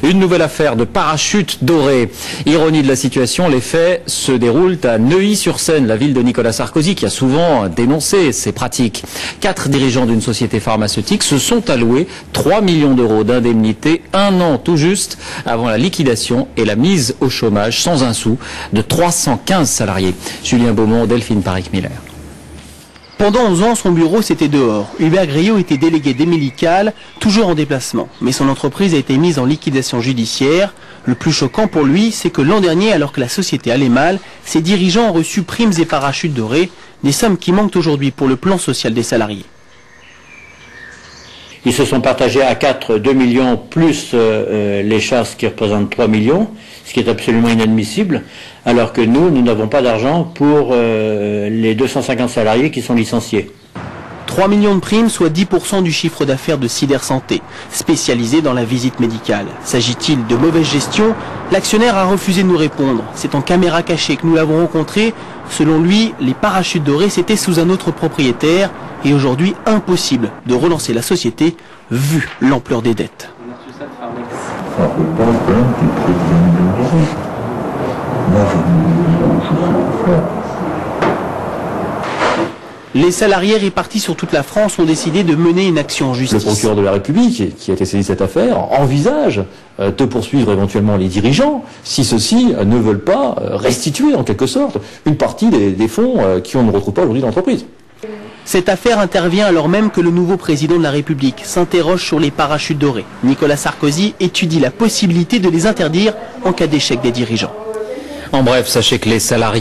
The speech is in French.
Une nouvelle affaire de parachute doré. Ironie de la situation, les faits se déroulent à Neuilly-sur-Seine, la ville de Nicolas Sarkozy, qui a souvent dénoncé ces pratiques. 4 dirigeants d'une société pharmaceutique se sont alloués 3 millions d'euros d'indemnité, un an tout juste avant la liquidation et la mise au chômage sans un sou de 315 salariés. Julien Beaumont, Delphine Paric-Miller. Pendant 11 ans, son bureau, c'était dehors. Hubert Gréaud était délégué des médicales, toujours en déplacement. Mais son entreprise a été mise en liquidation judiciaire. Le plus choquant pour lui, c'est que l'an dernier, alors que la société allait mal, ses dirigeants ont reçu primes et parachutes dorés, des sommes qui manquent aujourd'hui pour le plan social des salariés. Ils se sont partagés à 4, 2 millions plus les chasses qui représentent 3 millions, ce qui est absolument inadmissible, alors que nous n'avons pas d'argent pour les 250 salariés qui sont licenciés. 3 millions de primes, soit 10% du chiffre d'affaires de Sider Santé, spécialisé dans la visite médicale. S'agit-il de mauvaise gestion? L'actionnaire a refusé de nous répondre. C'est en caméra cachée que nous l'avons rencontré. Selon lui, les parachutes dorés, c'était sous un autre propriétaire. Et aujourd'hui, impossible de relancer la société, vu l'ampleur des dettes. Les salariés répartis sur toute la France ont décidé de mener une action en justice. Le procureur de la République, qui a été saisi de cette affaire, envisage de poursuivre éventuellement les dirigeants si ceux-ci ne veulent pas restituer en quelque sorte une partie des fonds qu'on ne retrouve pas aujourd'hui dans l'entreprise. Cette affaire intervient alors même que le nouveau président de la République s'interroge sur les parachutes dorés. Nicolas Sarkozy étudie la possibilité de les interdire en cas d'échec des dirigeants. En bref, sachez que les salariés